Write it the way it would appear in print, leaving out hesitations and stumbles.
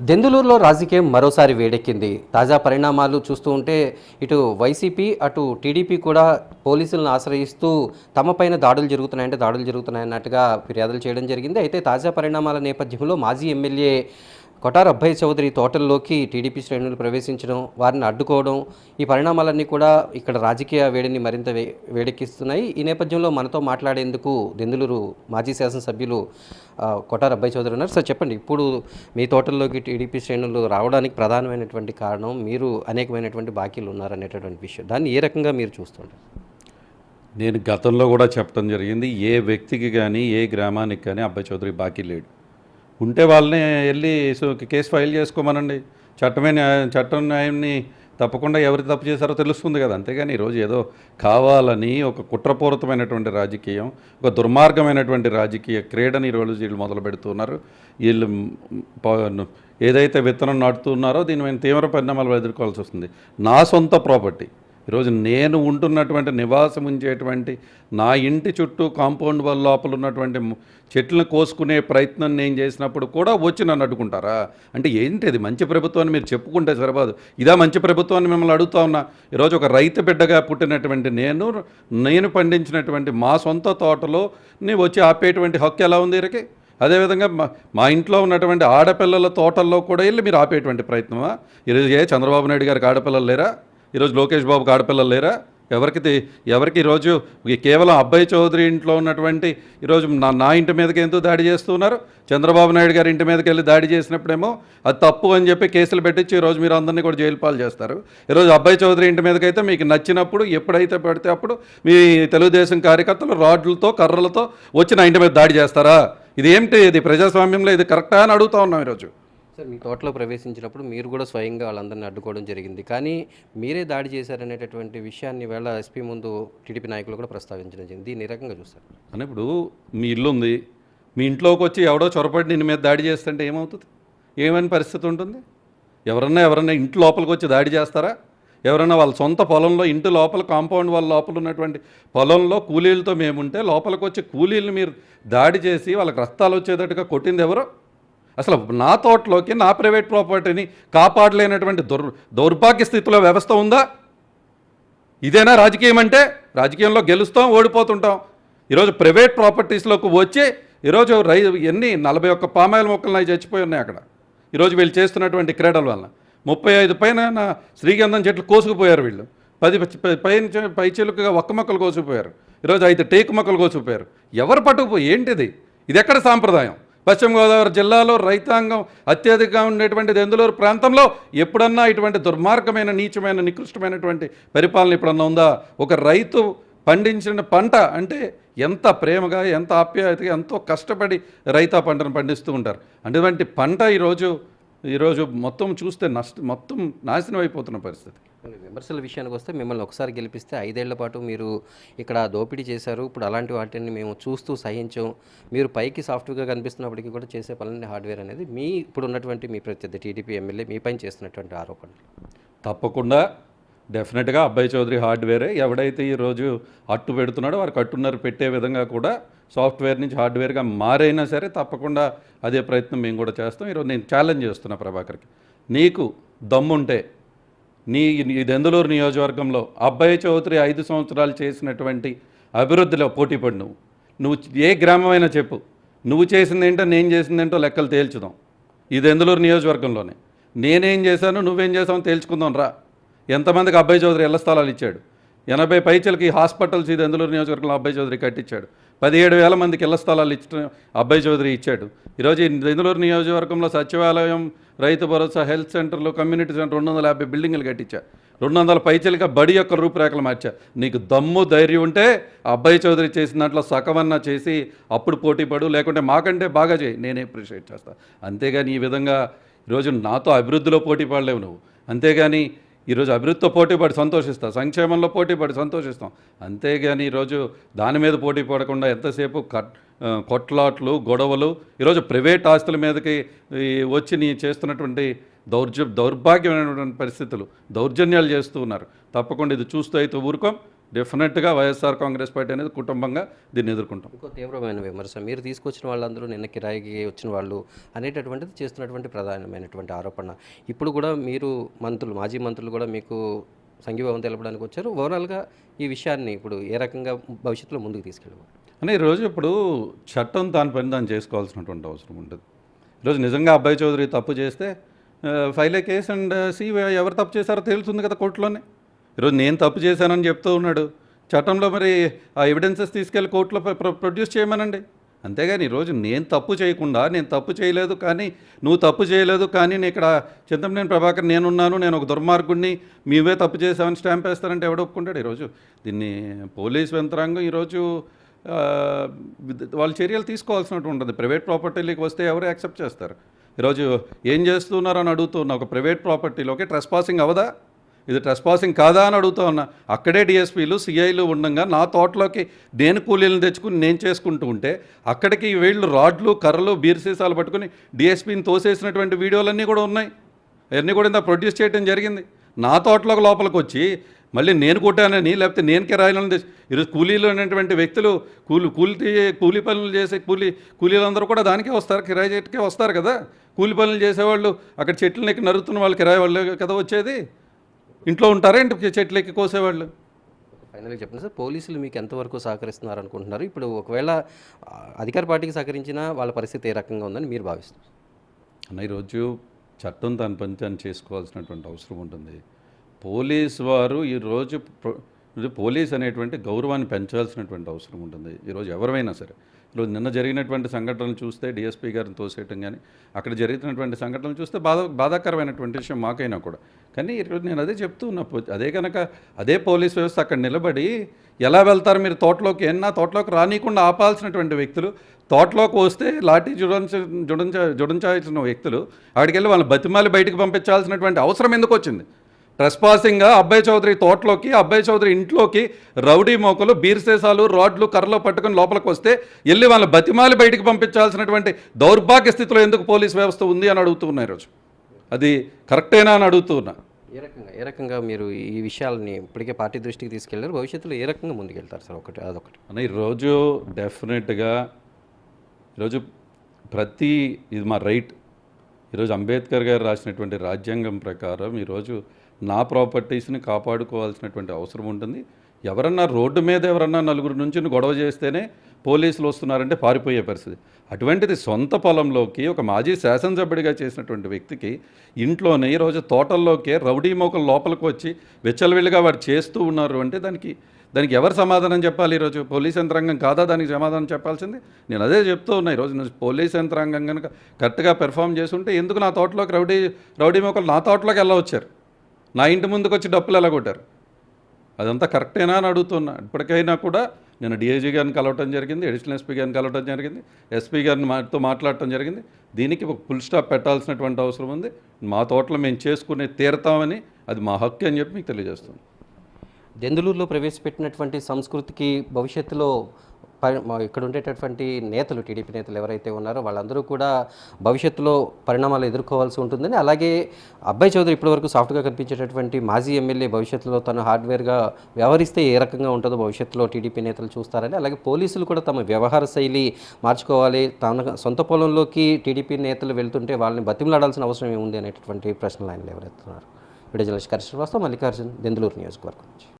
దెందులూరులో రాజకీయం మరోసారి వేడెక్కింది. తాజా పరిణామాలు చూస్తూ ఉంటే ఇటు వైసీపీ అటు టీడీపీ కూడా పోలీసులను ఆశ్రయిస్తూ తమపైన దాడులు జరుగుతున్నాయన్నట్టుగా ఫిర్యాదులు చేయడం జరిగింది. అయితే తాజా పరిణామాల నేపథ్యంలో మాజీ ఎమ్మెల్యే కొటార్ అబ్బాయి చౌదరి తోటల్లోకి టీడీపీ శ్రేణులు ప్రవేశించడం, వారిని అడ్డుకోవడం, ఈ పరిణామాలన్నీ కూడా ఇక్కడ రాజకీయ వేడిని మరింత వేడెక్కిస్తున్నాయి. ఈ నేపథ్యంలో మనతో మాట్లాడేందుకు దెందులూరు మాజీ శాసనసభ్యులు కొటార్ అబ్బాయి చౌదరి ఉన్నారు. సార్ చెప్పండి, ఇప్పుడు మీ తోటల్లోకి టీడీపీ శ్రేణులు రావడానికి ప్రధానమైనటువంటి కారణం మీరు అనేకమైనటువంటి బాకీలు ఉన్నారనేటటువంటి విషయం. దాన్ని ఏ రకంగా మీరు చూస్తుంటారు? నేను గతంలో కూడా చెప్పడం జరిగింది, ఏ వ్యక్తికి కానీ ఏ గ్రామానికి కానీ అబ్బాయి చౌదరి బాకీ లేడు. ఉంటే వాళ్ళని వెళ్ళి కేసు ఫైల్ చేసుకోమనండి. చట్టం న్యాయాన్ని తప్పకుండా ఎవరు తప్పు చేశారో తెలుస్తుంది కదా. అంతేగాని ఈరోజు ఏదో కావాలని ఒక కుట్రపూరితమైనటువంటి రాజకీయం, ఒక దుర్మార్గమైనటువంటి రాజకీయ క్రీడని ఈరోజు వీళ్ళు మొదలు పెడుతున్నారు. వీళ్ళు ఏదైతే విత్తనం నాటుతున్నారో దీని మీద తీవ్ర పరిణామాలు ఎదుర్కోవాల్సి వస్తుంది. నా సొంత ప్రాపర్టీ ఈరోజు నేను ఉంటున్నటువంటి నివాసం ఉంచేటువంటి నా ఇంటి చుట్టూ కాంపౌండ్ వాళ్ళ లోపల ఉన్నటువంటి చెట్లను కోసుకునే ప్రయత్నం నేను చేసినప్పుడు కూడా వచ్చి నన్ను అడ్డుకుంటారా? అంటే ఏంటి అది? మంచి ప్రభుత్వాన్ని మీరు చెప్పుకుంటే సరిపోదు. ఇదా మంచి ప్రభుత్వాన్ని మిమ్మల్ని అడుగుతా ఉన్నా. ఈరోజు ఒక రైతు బిడ్డగా పుట్టినటువంటి నేను పండించినటువంటి మా సొంత తోటలో నీ వచ్చి ఆపేటువంటి హక్కు ఎలా ఉంది వీరికి? అదేవిధంగా మా ఇంట్లో ఉన్నటువంటి ఆడపిల్లల తోటల్లో కూడా వెళ్ళి మీరు ఆపేటువంటి ప్రయత్నమా? ఈరోజు చంద్రబాబు నాయుడు గారికి ఆడపిల్లలు లేరా? ఈరోజు లోకేష్ బాబుకి ఆడపిల్లలు లేరా? ఎవరికి ఈరోజు కేవలం అబ్బాయి చౌదరి ఇంట్లో ఉన్నటువంటి ఈరోజు నా ఇంటి మీదకి ఎందుకు దాడి చేస్తున్నారు? చంద్రబాబు నాయుడు గారి ఇంటి మీదకి వెళ్ళి దాడి చేసినప్పుడేమో అది తప్పు అని చెప్పి కేసులు పెట్టించి ఈరోజు మీరు అందరినీ కూడా జైలు పాలు చేస్తారు. ఈరోజు అబ్బాయి చౌదరి ఇంటి మీదకైతే మీకు నచ్చినప్పుడు ఎప్పుడైతే పడితే అప్పుడు మీ తెలుగుదేశం కార్యకర్తలు రాడ్లతో కర్రలతో వచ్చి నా ఇంటి మీద దాడి చేస్తారా? ఇది ఏమిటి? ఇది ప్రజాస్వామ్యంలో ఇది కరెక్టా అని అడుగుతూ ఉన్నాం ఈరోజు. సార్, మీ తోటలో ప్రవేశించినప్పుడు మీరు కూడా స్వయంగా వాళ్ళందరినీ అడ్డుకోవడం జరిగింది, కానీ మీరే దాడి చేశారనేటటువంటి విషయాన్ని వేళ ఎస్పీ ముందు టీడీపీ నాయకులు కూడా ప్రస్తావించడం జరిగింది. దీన్ని ఏ రకంగా చూస్తారు? అని ఇప్పుడు మీ ఇల్లు ఉంది, మీ ఇంట్లోకి వచ్చి ఎవడో చొరపడి నిన్ను మీద దాడి చేస్తుంటే ఏమవుతుంది? ఏమైనా పరిస్థితి ఉంటుంది? ఎవరన్నా ఇంటి లోపలికి వచ్చి దాడి చేస్తారా? ఎవరైనా వాళ్ళ సొంత పొలంలో ఇంటి లోపల కాంపౌండ్ వాళ్ళ లోపల ఉన్నటువంటి పొలంలో కూలీలతో మేముంటే లోపలికి వచ్చి కూలీలను మీరు దాడి చేసి వాళ్ళకి రక్తాలు వచ్చేటట్టుగా కొట్టింది ఎవరు? అసలు నా తోటలోకి నా ప్రైవేట్ ప్రాపర్టీని కాపాడలేనటువంటి దౌర్భాగ్య స్థితిలో వ్యవస్థ ఉందా? ఇదేనా రాజకీయం అంటే? రాజకీయంలో గెలుస్తాం, ఓడిపోతుంటాం. ఈరోజు ప్రైవేట్ ప్రాపర్టీస్లోకి వచ్చి ఈరోజు 41 పామాయిల్ మొక్కలు అవి చచ్చిపోయి ఉన్నాయి అక్కడ. ఈరోజు వీళ్ళు చేస్తున్నటువంటి క్రీడల వల్ల 35 పైన శ్రీగంధం చెట్లు కోసుకుపోయారు వీళ్ళు. 10 పైచిలుకగా ఒక్క మొక్కలు కోసుకుపోయారు. ఈరోజు 5 టేకు మొక్కలు కోసుకుపోయారు. ఎవరు పట్టుకుపోయి ఏంటిది? ఇది ఎక్కడ సాంప్రదాయం? పశ్చిమ గోదావరి జిల్లాలో రైతాంగం అత్యధికంగా ఉండేటువంటి దెందులూరు ప్రాంతంలో ఎప్పుడన్నా ఇటువంటి దుర్మార్గమైన నీచమైన నికృష్టమైనటువంటి పరిపాలన ఎప్పుడన్నా ఉందా? ఒక రైతు పండించిన పంట అంటే ఎంత ప్రేమగా, ఎంత ఆప్యాయతగా, ఎంతో కష్టపడి రైతా పంటను పండిస్తూ ఉంటారు. అటువంటి పంట ఈరోజు మొత్తం చూస్తే మొత్తం నాశనం అయిపోతున్న పరిస్థితి. విమర్శల విషయానికి వస్తే మిమ్మల్ని ఒకసారి గెలిపిస్తే 5 ఏళ్ల పాటు మీరు ఇక్కడ దోపిడీ చేశారు. ఇప్పుడు అలాంటి వాటిని మేము చూస్తూ సహించాం. మీరు పైకి సాఫ్ట్వేర్గా కనిపిస్తున్నప్పటికీ కూడా చేసే పనులని హార్డ్వేర్ అనేది ఇప్పుడు ఉన్నటువంటి మీ ప్రత్యర్థి టీడీపీ ఎమ్మెల్యే మీ పైన చేస్తున్నటువంటి ఆరోపణలు. తప్పకుండా డెఫినెట్గా అబ్బాయి చౌదరి హార్డ్వేరే. ఎవడైతే ఈరోజు అట్టు పెడుతున్నాడో వారికి అట్టున్నర పెట్టే విధంగా కూడా సాఫ్ట్వేర్ నుంచి హార్డ్వేర్గా మారైనా సరే తప్పకుండా అదే ప్రయత్నం మేము కూడా చేస్తాం. ఈరోజు నేను ఛాలెంజ్ చేస్తున్నా ప్రభాకర్కి, నీకు దమ్ముంటే నీ దెందులూరు నియోజకవర్గంలో అబ్బాయి చౌదరి 5 సంవత్సరాలు చేసినటువంటి అభివృద్ధిలో పోటీపడి నువ్వు ఏ గ్రామమైనా చెప్పు. నువ్వు చేసిందేంటో నేను చేసిందేంటో లెక్కలు తేల్చుదాం. ఈ దెందులూరు నియోజకవర్గంలోనే నేనేం చేశాను నువ్వేం చేసావు తేల్చుకుందాం రా. ఎంతమందికి అబ్బాయి చౌదరి ఇళ్ల స్థలాలు ఇచ్చాడు? 80 పైచలకి హాస్పిటల్స్ ఈ దెందులూరు నియోజకవర్గంలో అబ్బాయి చౌదరి కట్టించాడు. 17,000 మందికి ఇళ్ల స్థలాలు ఇచ్చడం అబ్బాయి చౌదరి ఇచ్చాడు. ఈరోజు ఈ దెందులూరు నియోజకవర్గంలో సచివాలయం, రైతు భరోసా, హెల్త్ సెంటర్లు, కమ్యూనిటీ సెంటర్ 250 బిల్డింగులు కట్టించా. 200 పైచలకి బడి యొక్క రూపురేఖలు మార్చా. నీకు దమ్ము ధైర్యం ఉంటే అబ్బాయి చౌదరి చేసిన దాంట్లో సగమన్నా చేసి అప్పుడు పోటీ పడు, లేకుంటే మాకంటే బాగా చేయి, నేనే అప్రిషియేట్ చేస్తాను. అంతేగాని ఈ విధంగా ఈరోజు నాతో అభివృద్ధిలో పోటీ పడలేవు నువ్వు. అంతేగాని ఈరోజు అభివృద్ధితో పోటీపడి సంతోషిస్తాం, సంక్షేమంలో పోటీపడి సంతోషిస్తాం. అంతేగాని ఈరోజు దాని మీద పోటీ పడకుండా ఎంతసేపు కొట్లాట్లు, గొడవలు, ఈరోజు ప్రైవేట్ ఆస్తుల మీదకి వచ్చి నీ చేస్తున్నటువంటి దౌర్భాగ్యమైనటువంటి పరిస్థితులు, దౌర్జన్యాలు చేస్తూ ఉన్నారు. తప్పకుండా ఇది చూస్తూ అయితే ఊరుకోం. డెఫినెట్గా వైఎస్ఆర్ కాంగ్రెస్ పార్టీ అనేది కుటుంబంగా దీన్ని ఎదుర్కొంటాం. ఇంకో తీవ్రమైన విమర్శ, మీరు తీసుకొచ్చిన వాళ్ళందరూ నిన్న కిరాయికి వచ్చిన వాళ్ళు అనేటటువంటిది చేస్తున్నటువంటి ప్రధానమైనటువంటి ఆరోపణ. ఇప్పుడు కూడా మీరు మాజీ మంత్రులు కూడా మీకు సంఘీభావం తెలపడానికి వచ్చారు. ఓవరాల్గా ఈ విషయాన్ని ఇప్పుడు ఏ రకంగా భవిష్యత్తులో ముందుకు తీసుకెళ్ళవాలి అంటే ఈరోజు ఇప్పుడు చట్టం దాని పని దాన్ని చేసుకోవాల్సినటువంటి అవసరం ఉంటుంది. ఈరోజు నిజంగా అబ్బాయి చౌదరి తప్పు చేస్తే ఫైల్ ఏ కేసు అండ్ ఎవరు తప్పు చేశారో తెలుస్తుంది కదా కోర్టులోనే. ఈరోజు నేను తప్పు చేశానని చెప్తూ ఉన్నాడు. చట్టంలో మరి ఆ ఎవిడెన్సెస్ తీసుకెళ్ళి కోర్టులో ప్రొడ్యూస్ చేయమనండి. అంతేగాని ఈరోజు నేను తప్పు చేయకుండా నేను తప్పు చేయలేదు కానీ నువ్వు తప్పు చేయలేదు కానీ నేను ఇక్కడ చింతమనేని ప్రభాకర్ నేనున్నాను, నేను ఒక దుర్మార్గుడిని, మీవే తప్పు చేసామని స్టాంప్ వేస్తారంటే ఎవడు ఒప్పుకుంటాడు? ఈరోజు దీన్ని పోలీస్ యంత్రాంగం ఈరోజు వాళ్ళు చర్యలు తీసుకోవాల్సినట్టు ఉంటుంది. ప్రైవేట్ ప్రాపర్టీలోకి వస్తే ఎవరు యాక్సెప్ట్ చేస్తారు? ఈరోజు ఏం చేస్తున్నారు అని అడుగుతున్నా. ఒక ప్రైవేట్ ప్రాపర్టీలోకి ట్రెస్ పాసింగ్ అవదా? ఇది ట్రెస్ పాసింగ్ కాదా అని అడుగుతూ ఉన్నా. అక్కడే డిఎస్పీలు సిఐలు ఉండగా నా తోటలోకి నేను కూలీలను తెచ్చుకుని నేను చేసుకుంటూ ఉంటే అక్కడికి వీళ్ళు రాడ్లు కర్రలు బీర్ సీసాలు పట్టుకుని డిఎస్పీని తోసేసినటువంటి వీడియోలన్నీ కూడా ఉన్నాయి. అవన్నీ కూడా ఇంత ప్రొడ్యూస్ చేయడం జరిగింది. నా తోటలోకి లోపలికి వచ్చి మళ్ళీ నేను కొట్టానని లేకపోతే నేను కిరాయిలను తెచ్చి ఈరోజు కూలీలు అనేటువంటి వ్యక్తులు కూలీ పనులు చేసే కూలీలందరూ కూడా దానికే వస్తారు, కిరాయి చెట్టుకే వస్తారు కదా. కూలి పనులు చేసేవాళ్ళు అక్కడ చెట్లను ఎక్కి నరుకుతున్న వాళ్ళు కిరాయి వాళ్ళు కదా వచ్చేది. ఇంట్లో ఉంటారా ఏంటి చెట్లు ఎక్కి కోసేవాళ్ళు? ఫైనల్గా చెప్పండి సార్, పోలీసులు మీకు ఎంతవరకు సహకరిస్తున్నారు అనుకుంటున్నారు? ఇప్పుడు ఒకవేళ అధికార పార్టీకి సహకరించినా వాళ్ళ పరిస్థితి ఏ రకంగా ఉందని మీరు భావిస్తున్నారు? అన్న ఈరోజు చట్టం తన పని తను చేసుకోవాల్సినటువంటి అవసరం ఉంటుంది. పోలీసు వారు ఈరోజు పోలీస్ అనేటువంటి గౌరవాన్ని పెంచాల్సినటువంటి అవసరం ఉంటుంది. ఈరోజు ఎవరైనా సరే ఈరోజు నిన్న జరిగినటువంటి సంఘటనలు చూస్తే డిఎస్పీ గారిని తోసేయటం కానీ అక్కడ జరుగుతున్నటువంటి సంఘటనలు చూస్తే బాధాకరమైనటువంటి విషయం మాకైనా కూడా. కానీ ఈరోజు నేను అదే చెప్తూ ఉన్నా, అదే కనుక అదే పోలీస్ వ్యవస్థ అక్కడ నిలబడి ఎలా వెళ్తారు మీరు తోటలోకి తోటలోకి రానియకుండా ఆపాల్సినటువంటి వ్యక్తులు, తోటలోకి వస్తే లాఠీ జుడించాల్సిన వ్యక్తులు అక్కడికి వాళ్ళని బతిమాలి బయటకు పంపించాల్సినటువంటి అవసరం ఎందుకు వచ్చింది? ట్రెస్పాసింగ్గా అబ్బాయి చౌదరి తోటలోకి అబ్బాయి చౌదరి ఇంట్లోకి రౌడీ మోకలు బీర్సేసాలు రాడ్లు కర్రలో పట్టుకుని లోపలికి వస్తే వెళ్ళి వాళ్ళ బతిమాలి బయటికి పంపించాల్సినటువంటి దౌర్భాగ్య స్థితిలో ఎందుకు పోలీస్ వ్యవస్థ ఉంది అని అడుగుతున్నారు. ఈరోజు అది కరెక్టేనా అని అడుగుతున్నా. ఏ రకంగా మీరు ఈ విషయాలని ఇప్పటికే పార్టీ దృష్టికి తీసుకెళ్లారు, భవిష్యత్తులో ఏ రకంగా ముందుకెళ్తారు సార్? అదొకటి అన్న ఈరోజు డెఫినెట్గా ఈరోజు ఇది మా రైట్. ఈరోజు అంబేద్కర్ గారు రాసినటువంటి రాజ్యాంగం ప్రకారం ఈరోజు నా ప్రాపర్టీస్ని కాపాడుకోవాల్సినటువంటి అవసరం ఉంటుంది. ఎవరన్నా రోడ్డు మీద నలుగురు నుంచి గొడవ చేస్తేనే పోలీసులు వస్తున్నారంటే పారిపోయే పరిస్థితి. అటువంటిది సొంత పొలంలోకి ఒక మాజీ శాసనసభ్యుడిగా చేసినటువంటి వ్యక్తికి ఇంట్లోనే ఈరోజు తోటల్లోకే రౌడీ మోకలు లోపలికి వచ్చి వెచ్చలవిల్లిగా వాడు చేస్తూ ఉన్నారు అంటే దానికి ఎవరు సమాధానం చెప్పాలి? ఈరోజు పోలీస్ యంత్రాంగం కాదా దానికి సమాధానం చెప్పాల్సింది? నేను అదే చెప్తూ ఉన్నా. ఈరోజు పోలీస్ యంత్రాంగం కనుక కరెక్ట్గా పెర్ఫామ్ చేస్తుంటే ఎందుకు నా తోటలోకి రౌడీ మోకలు నా తోటలోకి ఎలా వచ్చారు? నా ఇంటి ముందుకు వచ్చి డప్పులు ఎలా కొట్టారు? అదంతా కరెక్టేనా అని అడుగుతున్నా. ఇప్పటికైనా కూడా నేను డిఐజీ గారిని కలవటం జరిగింది, అడిషనల్ ఎస్పీ గారిని కలవటం జరిగింది, ఎస్పీ గారిని మాట్లాడటం జరిగింది. దీనికి ఒక ఫుల్ స్టాప్ పెట్టాల్సినటువంటి అవసరం ఉంది. మా తోటలో మేము చేసుకునే తీరతామని, అది మా హక్కు అని చెప్పి మీకు తెలియజేస్తున్నాను. దెందులూరులో ప్రవేశపెట్టినటువంటి సంస్కృతికి భవిష్యత్తులో ఇక్కడ ఉండేటటువంటి నేతలు, టీడీపీ నేతలు ఎవరైతే ఉన్నారో వాళ్ళందరూ కూడా భవిష్యత్తులో పరిణామాలు ఎదుర్కోవాల్సి ఉంటుందని, అలాగే అబ్బాయి చౌదరి ఇప్పటివరకు సాఫ్ట్గా కనిపించేటటువంటి మాజీ ఎమ్మెల్యే భవిష్యత్తులో తను హార్డ్వేర్గా వ్యవహరిస్తే ఏ రకంగా ఉంటుందో భవిష్యత్తులో టీడీపీ నేతలు చూస్తారని, అలాగే పోలీసులు కూడా తమ వ్యవహార శైలి మార్చుకోవాలి, తన సొంత పొలంలోకి టీడీపీ నేతలు వెళ్తుంటే వాళ్ళని బతిమలాడాల్సిన అవసరం ఏముంది అనేటటువంటి ప్రశ్నలు ఆయన ఎవరెత్తున్నారు. వీడియో జర్నలిస్ట్ కృష్ణ శ్రీవాస్తవ్, మల్లికార్జున్, దెందులూరు నియోజకవర్గం నుంచి.